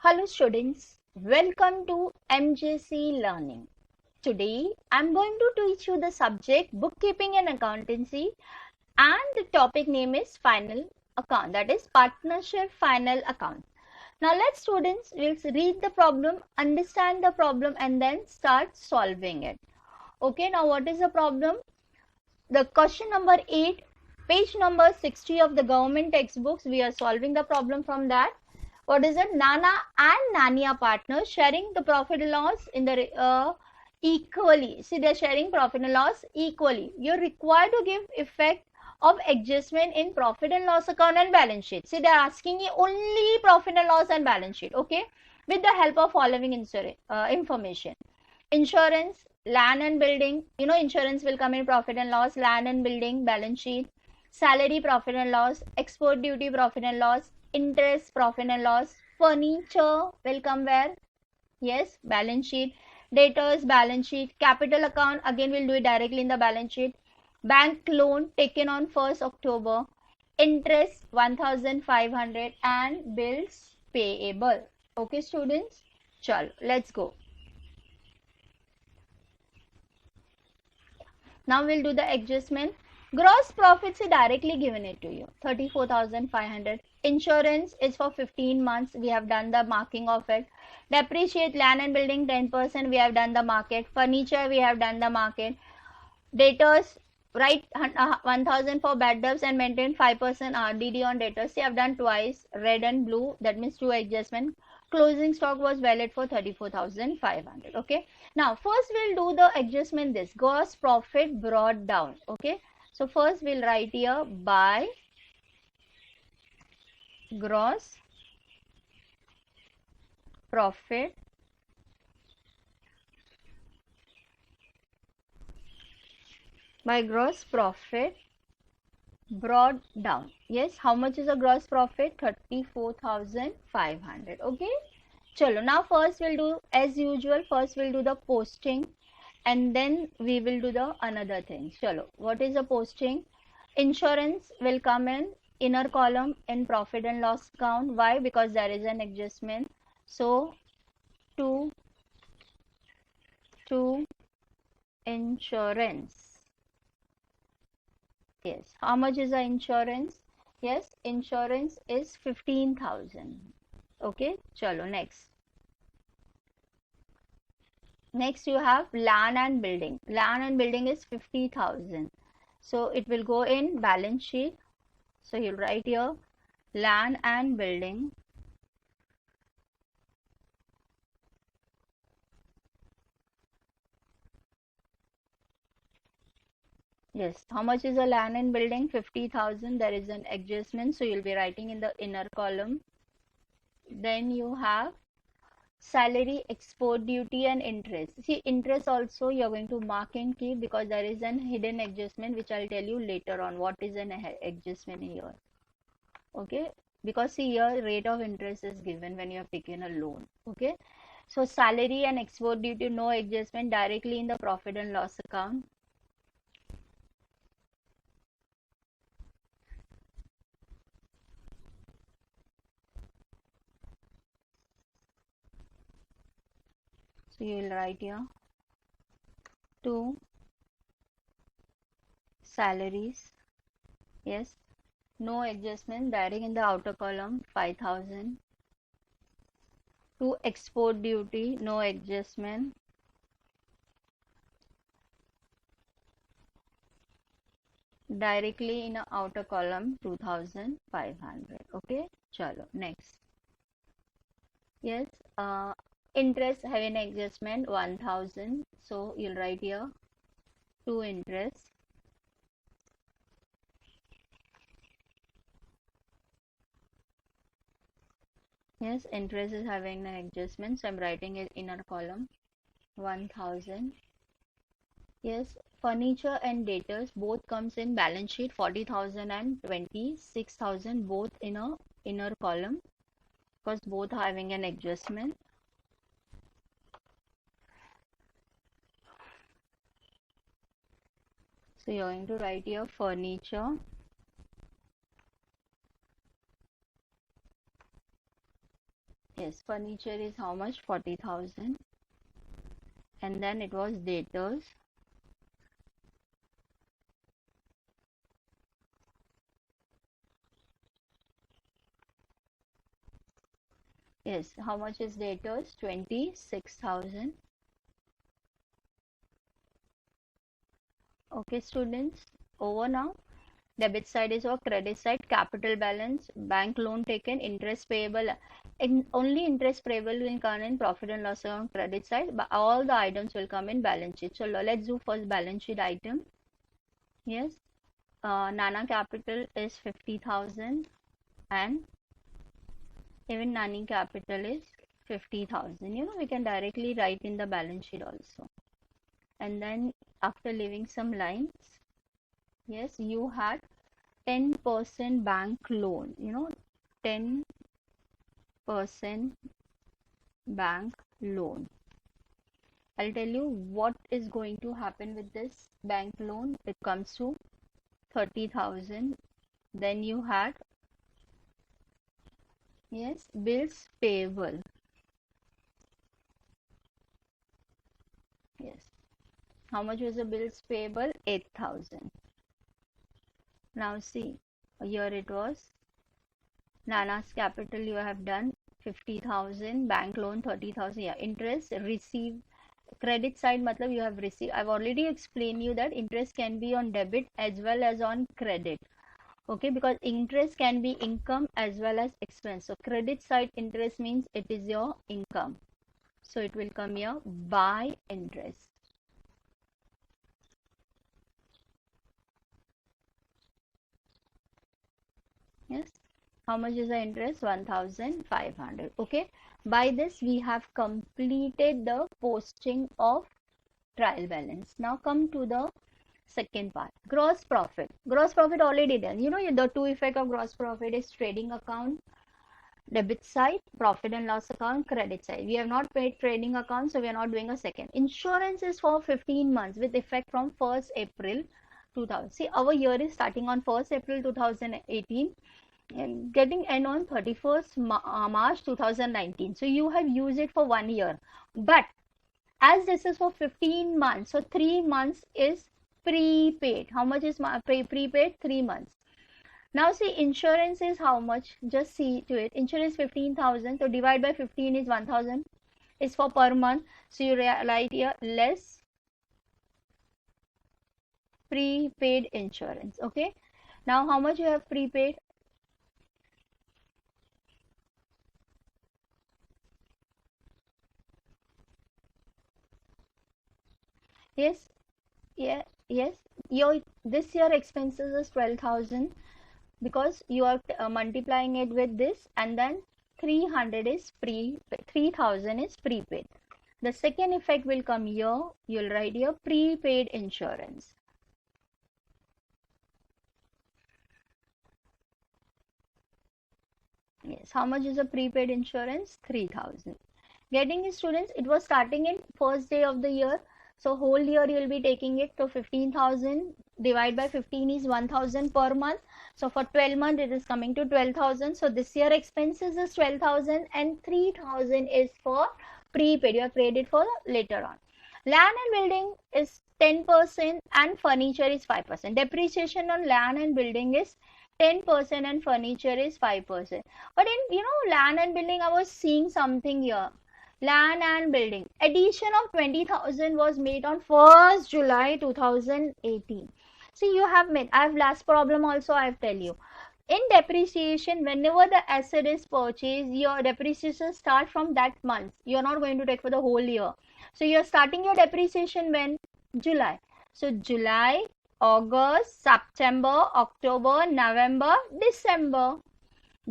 Hello students, welcome to MJC Learning. Today I am going to teach you the subject bookkeeping and accountancy, and the topic name is final account, that is partnership final account. Now let's students, we'll read the problem, understand the problem and then start solving it. Okay, now what is the problem? The question number 8, page number 60 of the government textbooks, we are solving the problem from that. What is it? Nana and Nani are partners sharing the profit and loss in the equally. See, they're sharing profit and loss equally. You're required to give effect of adjustment in profit and loss account and balance sheet. See, they're asking you only profit and loss and balance sheet. Okay, with the help of following information. Insurance, land and building. You know, insurance will come in profit and loss, land and building, balance sheet. Salary, profit and loss. Export duty, profit and loss. Interest, profit and loss. Furniture will come where? Yes, balance sheet. Debtors, balance sheet. Capital account, again we'll do it directly in the balance sheet. Bank loan taken on 1st October. Interest 1500 and bills payable. Okay students, chalo, let's go. Now we'll do the adjustment. Gross profits is directly given it to you, 34,500. Insurance is for 15 months. We have done the marking of it. Depreciate land and building 10%. We have done the market. Furniture we have done the market. Debtors, write 1,000 for bad debts and maintain 5% RDD on debtors. We have done twice, red and blue. That means two adjustment. Closing stock was valid for 34,500. Okay. Now first we'll do the adjustment. This gross profit brought down. Okay. So first we'll write here by gross profit brought down. Yes, how much is the gross profit? 34,500. Okay. Chalo, now first we'll do as usual. First we'll do the posting and then we will do the another thing. Chalo, what is the posting? Insurance will come in inner column in profit and loss account. Why? Because there is an adjustment. So to insurance. Yes, how much is the insurance? Yes, insurance is 15,000. Okay, chalo, next. Next you have land and building. Land and building is 50,000. So it will go in balance sheet. So you'll write here land and building. Yes, how much is a land and building? 50,000. There is an adjustment. So you'll be writing in the inner column. Then you have salary, export duty and interest. See, interest also you're going to mark and keep because there is an hidden adjustment which I'll tell you later on what is an adjustment here. Okay, because see here rate of interest is given when you have taken a loan. Okay, so salary and export duty, no adjustment, directly in the profit and loss account. So you will write here to salaries. Yes, no adjustment, direct in the outer column 5,000. To export duty, no adjustment. Directly in the outer column 2,500. Okay, chalo, next. Yes, interest having adjustment 1,000. So you'll write here to interest. Yes, interest is having an adjustment, so I'm writing it inner column 1,000. Yes, furniture and debtors both comes in balance sheet 40,000 and 26,000, both in a inner column because both are having an adjustment. So you're going to write here furniture. Yes, furniture is how much? 40,000. And then it was debtors. Yes, how much is debtors? 26,000. Okay, students, over now. Debit side is our credit side, capital balance, bank loan taken, interest payable. Only interest payable will come in profit and loss account credit side, but all the items will come in balance sheet. So let's do first balance sheet item. Yes, Nana capital is 50,000 and even Nani capital is 50,000. We can directly write in the balance sheet also. And then after leaving some lines, yes, you had 10% bank loan, 10% bank loan. I'll tell you what is going to happen with this bank loan. It comes to 30,000. Then you had, yes, bills payable. Yes. How much was the bills payable? 8,000. Now see, here it was. Nana's capital you have done 50,000, bank loan 30,000. Yeah, interest received. Credit side matlab you have received. I've already explained you that interest can be on debit as well as on credit. Okay, because interest can be income as well as expense. So credit side interest means it is your income. So it will come here by interest. Yes. How much is the interest? 1,500. Okay. By this we have completed the posting of trial balance. Now come to the second part. Gross profit. Gross profit already done. The two effect of gross profit is trading account, debit side, profit and loss account, credit side. We have not paid trading account, so we are not doing a second. Insurance is for 15 months with effect from 1st April 2000. See, our year is starting on 1st April 2018 and getting end on 31st March 2019. So you have used it for 1 year. But as this is for 15 months, so 3 months is prepaid. How much is prepaid? 3 months. Now see, insurance is how much? Just see to it. Insurance 15,000. So divide by 15 is 1,000. Is for per month. So you write here less prepaid insurance. Okay. Now how much you have prepaid? Yes. Yeah. Yes. This year expenses is 12,000 because you are multiplying it with this, and then 300 is 3,000 is prepaid. The second effect will come here. You'll write here prepaid insurance. Yes. How much is a prepaid insurance? 3,000. Getting it, students, it was starting in first day of the year. So whole year you will be taking it to 15,000. Divide by 15 is 1,000 per month. So for 12 months it is coming to 12,000. So this year expenses is 12,000 and 3,000 is for prepaid. You have paid it for later on. Land and building is 10% and furniture is 5%. Depreciation on land and building is 10% and furniture is 5%. But in land and building, I was seeing something here. Land and building. Addition of 20,000 was made on 1st July 2018. See, you have made. I have last problem also, I have tell you. In depreciation, whenever the asset is purchased, your depreciation start from that month. You are not going to take for the whole year. So you are starting your depreciation when? July. So July, August, September, October, November, December,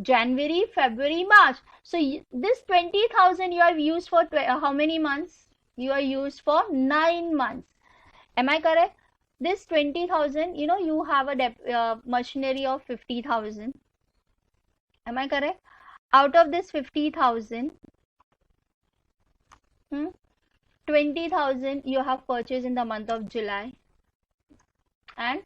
January, February, March. So this 20,000 you have used for how many months? You are used for 9 months. Am I correct? This 20,000, you have a machinery of 50,000. Am I correct? Out of this 50,000, 20,000 you have purchased in the month of July, and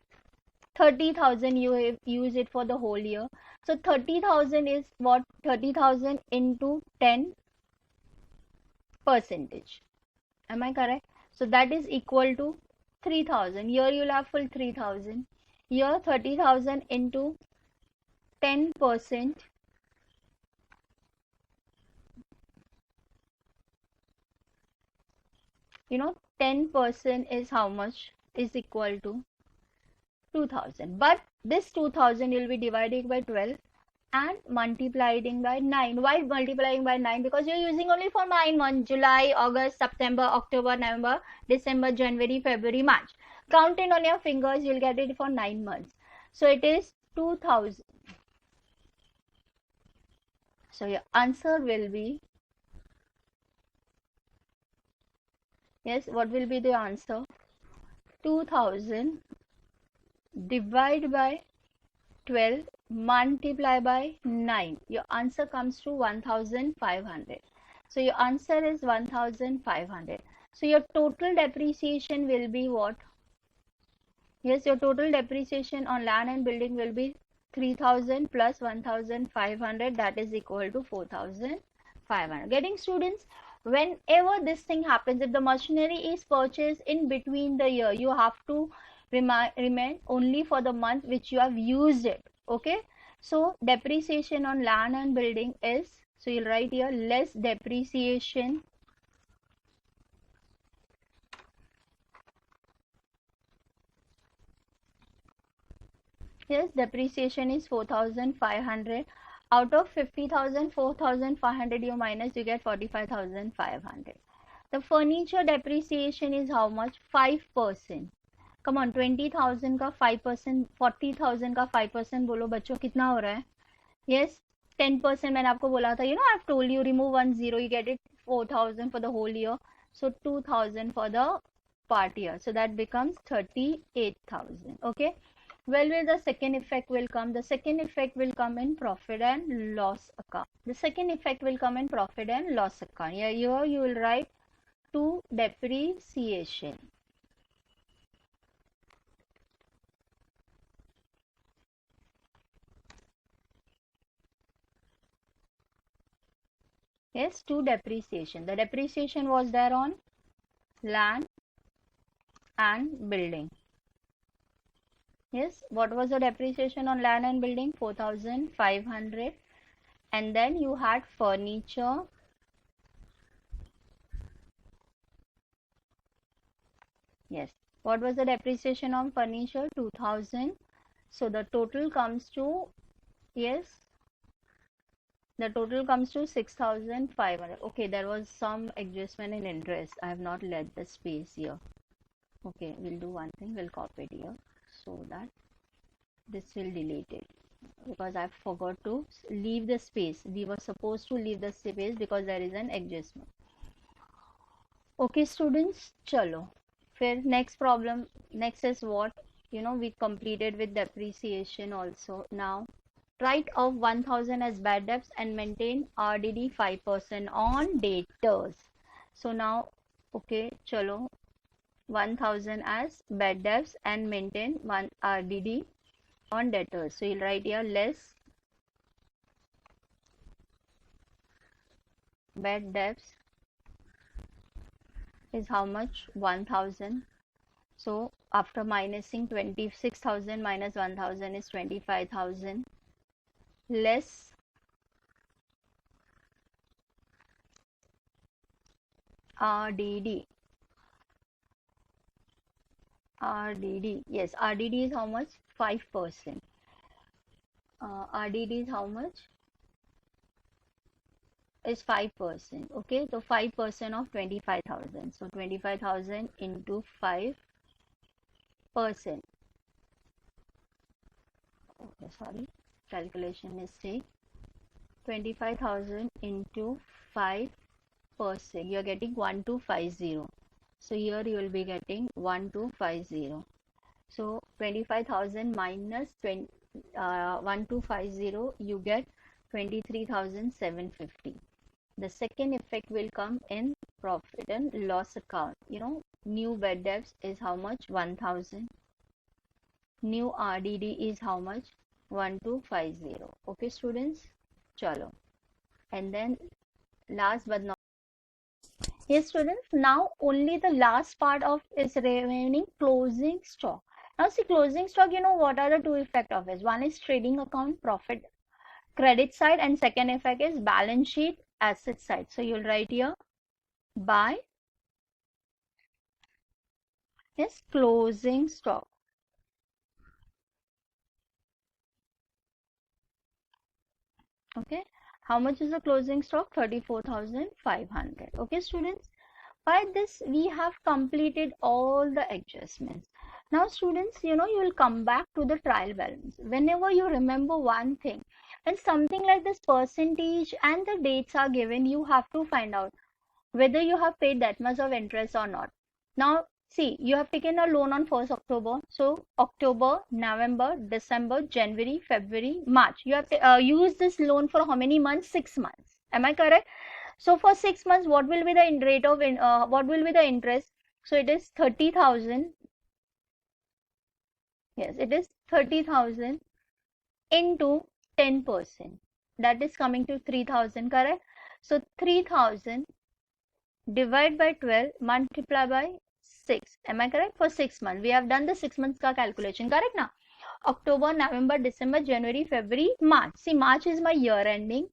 30,000 you have used it for the whole year. So 30,000 is what? 30,000 into 10, percentage. Am I correct? So that is equal to 3000. Here you'll have full 3000. Here 30,000 into 10%. 10% is how much? Is equal to 2000. But this 2000 you'll be dividing by 12 and multiplying by 9. Why multiplying by 9? Because you're using only for 9 months: July, August, September, October, November, December, January, February, March. Count it on your fingers, you'll get it for 9 months. So it is 2000. So your answer will be, yes, what will be the answer? 2000 divided by 12 multiply by 9. Your answer comes to 1500. So your answer is 1500. So your total depreciation will be what? Yes, your total depreciation on land and building will be 3000 plus 1500, that is equal to 4500. Getting, students? Whenever this thing happens, if the machinery is purchased in between the year, you have to remain only for the month which you have used it. Okay, so depreciation on land and building is, so you'll write here less depreciation yes, depreciation is 4500. Out of 50,000, 4500 you minus, you get 45,500. The furniture depreciation is how much? 5%. Come on, 20,000 का 5%, 40,000 का 5% बोलो बच्चों, कितना हो रहा है? Yes, 10% मैंने आपको बोला था. I've told you, remove 1 0, you get it 4,000 for the whole year. So 2,000 for the part year. So that becomes 38,000. Okay. Well, where the second effect will come? The second effect will come in profit and loss account. The second effect will come in profit and loss account. Here you will write to depreciation. Yes, to depreciation. The depreciation was there on land and building. Yes, what was the depreciation on land and building? 4,500. And then you had furniture. Yes, what was the depreciation on furniture? 2,000. So the total comes to, yes, the total comes to 6,500. Okay, there was some adjustment in interest. I have not left the space here. Okay, we'll do one thing. We'll copy it here so that this will delete it, because I forgot to leave the space. We were supposed to leave the space because there is an adjustment. Okay, students, chalo. फिर next problem. Next is what? We completed with depreciation also. Now, write off 1,000 as bad debts and maintain RDD 5% on debtors. So now, okay, chalo. 1,000 as bad debts and maintain 1 RDD on debtors. So you'll write here less bad debts is how much? 1,000. So after minusing 26,000 minus 1,000 is 25,000, less RDD. RDD, yes, RDD is how much? 5%. RDD is how much? Is 5%. Okay, so 5% of 25,000. So 25,000 into 5%. Okay, sorry, calculation mistake. 25,000 into 5%. You're getting 1250. So here you will be getting 1250. So 25,000 minus 1250, you get 23,750. The second effect will come in profit and loss account. New bad debts is how much? 1,000. New RDD is how much? 1250. Okay, students, chalo. And then last but not, Yes, students, now only the last part of is remaining, closing stock. Now see, closing stock, you know what are the two effects of it? One is trading account profit credit side, and second effect is balance sheet asset side. So you'll write here by, yes, closing stock. Okay, how much is the closing stock? 34,500. Okay, students, by this we have completed all the adjustments. Now students, you know, you will come back to the trial balance whenever you remember one thing. When something like this percentage and the dates are given, you have to find out whether you have paid that much of interest or not. Now, see, you have taken a loan on 1st October. So, October, November, December, January, February, March. You have used this loan for how many months? 6 months. Am I correct? So, for 6 months, what will be the rate of what will be the interest? So, it is 30,000. Yes, it is 30,000 into 10%. That is coming to 3,000, correct? So, 3,000 divide by 12 multiply by 6. Am I correct? For 6 months we have done the 6 months ka calculation, correct now? October, November, December, January, February, March. See, March is my year ending.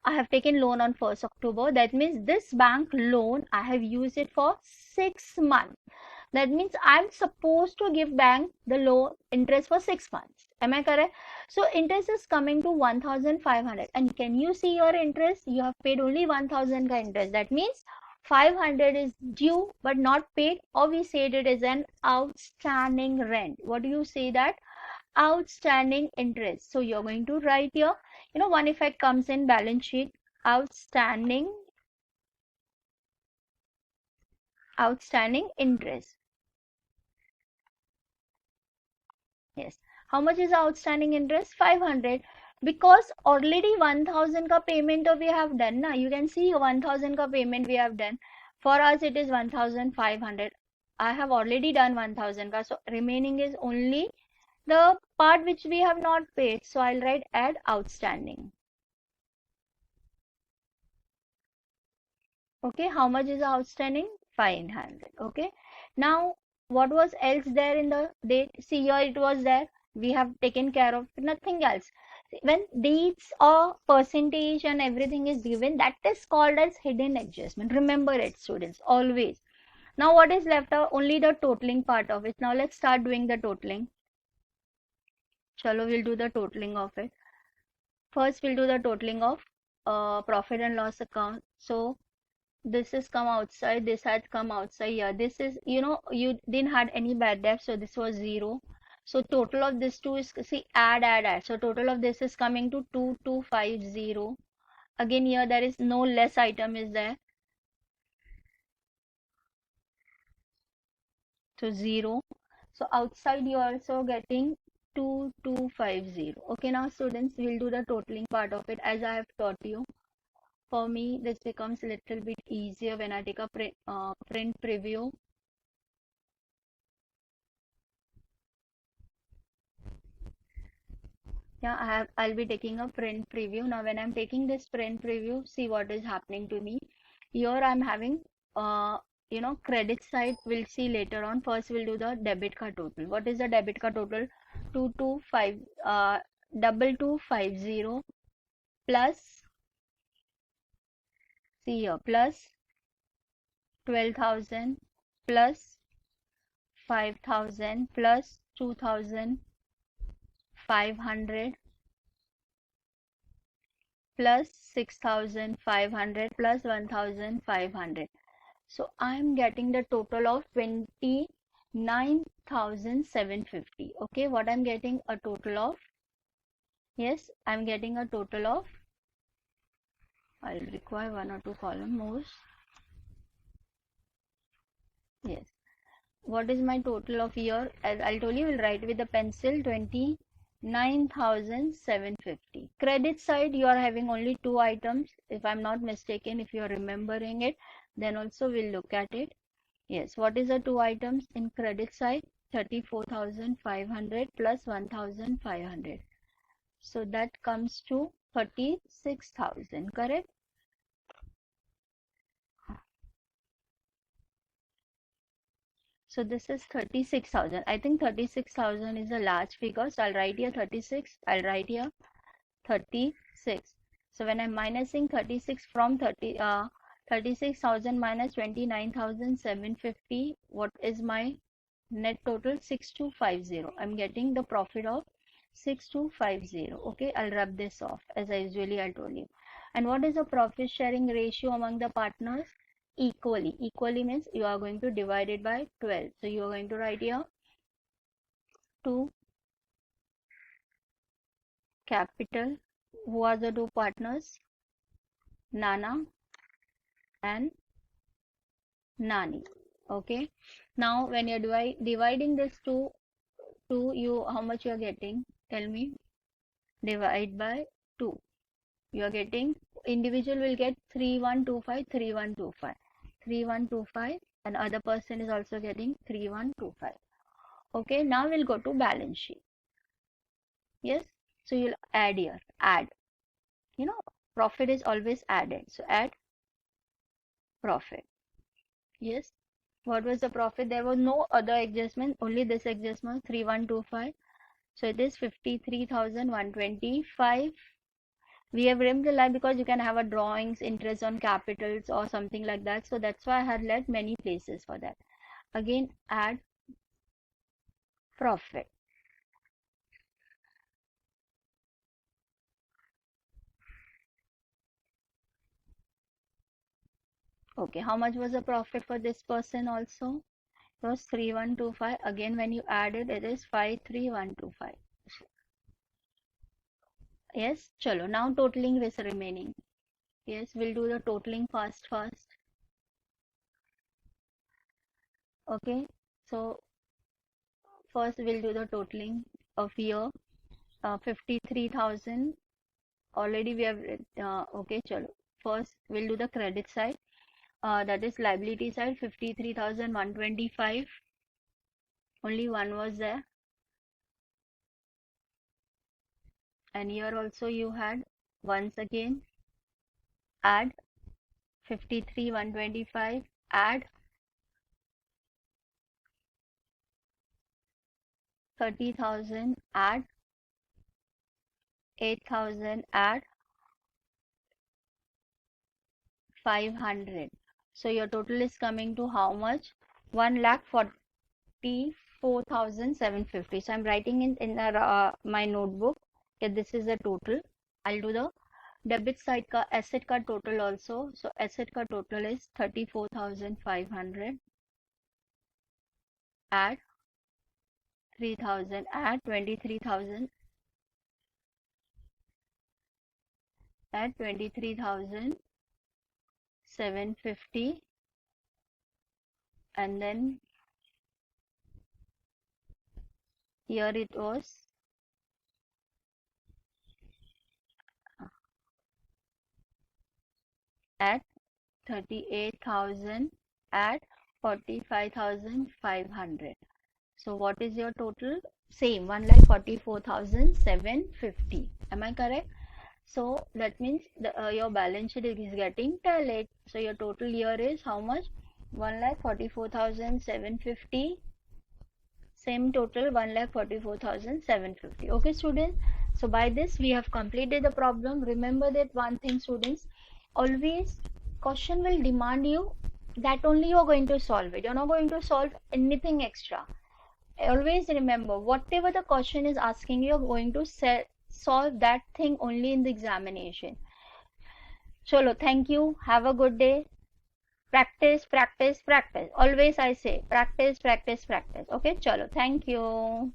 I have taken loan on 1st October. That means this bank loan I have used it for 6 months. That means I'm supposed to give bank the loan interest for 6 months. Am I correct? So interest is coming to 1,500. And can you see your interest? You have paid only 1,000 ka interest. That means 500 is due but not paid, or we said it is an outstanding rent. What do you say that? Outstanding interest. So you're going to write here, you know, one effect comes in balance sheet, outstanding interest. Yes. How much is outstanding interest? 500. Because already 1,000 ka payment we have done. Na? You can see 1,000 ka payment we have done. For us it is 1,500. I have already done 1,000 ka. So remaining is only the part which we have not paid. So I'll write add outstanding. Okay. How much is outstanding? 500. Okay. Now what was else there in the date? See, here it was there. We have taken care of nothing else. When dates or percentage and everything is given, that is called as hidden adjustment. Remember it, students, always. Now what is left out? Only the totaling part of it. Now let's start doing the totaling. Chalo, we'll do the totaling of it. First we'll do the totaling of profit and loss account. So this has come outside, this had come outside. Yeah, this is, you know, you didn't had any bad debt, so this was 0. So total of this two is, see, add. So total of this is coming to 2250. Again here there is no less item is there. So 0. So outside you are also getting 2250. Okay, now students, we'll do the totaling part of it as I have taught you. For me, this becomes a little bit easier when I take a print preview. Yeah, I'll be taking a print preview. Now when I'm taking this print preview, see what is happening to me. Here I'm having you know, credit side we'll see later on. First we'll do the debit card total. What is the debit card total? 2250 plus, see here, plus 12,000 plus 5,000 plus 2,500 plus 6,500 plus 1,500. So I'm getting the total of 29,750. Okay, what I'm getting a total of? Yes, I'm getting a total of, I'll require 1 or 2 column more. Yes, what is my total of here? As I told you, we'll write with the pencil 29,750. Credit side, you are having only 2 items. If I'm not mistaken, if you are remembering it, then also we'll look at it. Yes, what is the 2 items in credit side? 34,500 plus 1,500. So that comes to 36,000, correct? So this is 36,000. I think 36,000 is a large figure. So I'll write here 36. I'll write here 36. So when I'm minusing 36 from 36,000 minus 29,750, what is my net total? 6250. I'm getting the profit of 6250. Okay, I'll rub this off as I told you. And what is the profit sharing ratio among the partners? Equally. Equally means you are going to divide it by 12. So you are going to write here 2 capital. Who are the two partners? Nana and Nani. Okay. Now when you're dividing this two, you how much you are getting? Tell me. Divide by 2. You are getting, individual will get 3125, 3125, 3125, and other person is also getting 3125. Okay, now we'll go to balance sheet. Yes, so you'll add here, add. You know, profit is always added. So add profit. Yes, what was the profit? There was no other adjustment, only this adjustment, 3125. So it is 53,125. We have rimmed the line because you can have a drawings, interest on capitals or something like that. So that's why I had left many places for that. Again, add profit. Okay, how much was the profit for this person also? It was 3125. Again, when you add it, it is 53,125. Yes, chalo. Now totaling this remaining. Yes, we'll do the totaling first. Okay, so first we'll do the totaling of year. 53,000. Already we have, okay, chalo. First we'll do the credit side. That is liability side, 53,125. Only one was there. And here also you had, once again, add 53,125, add 30,000, add 8,000, add 500. So your total is coming to how much? 1,44,750. So I'm writing in my notebook that this is the total. I'll do the debit side ka asset ka total also. So asset ka total is 34,500. Add 3,000, add 23,000, add 23,750, and then here it was at 38,000, at 45,500. So what is your total? Same, 1,44,750. Am I correct? So that means your balance sheet is getting tallied. So your total year is how much? 1,44,750. Same total, 1,44,750. Okay, students. So by this we have completed the problem. Remember that one thing, students, always question will demand you that only you are going to solve it. You're not going to solve anything extra. Always remember, whatever the question is asking, you're going to solve that thing only in the examination. Chalo, thank you. Have a good day. Practice, practice, practice. Always I say practice, practice, practice. Okay, chalo, thank you.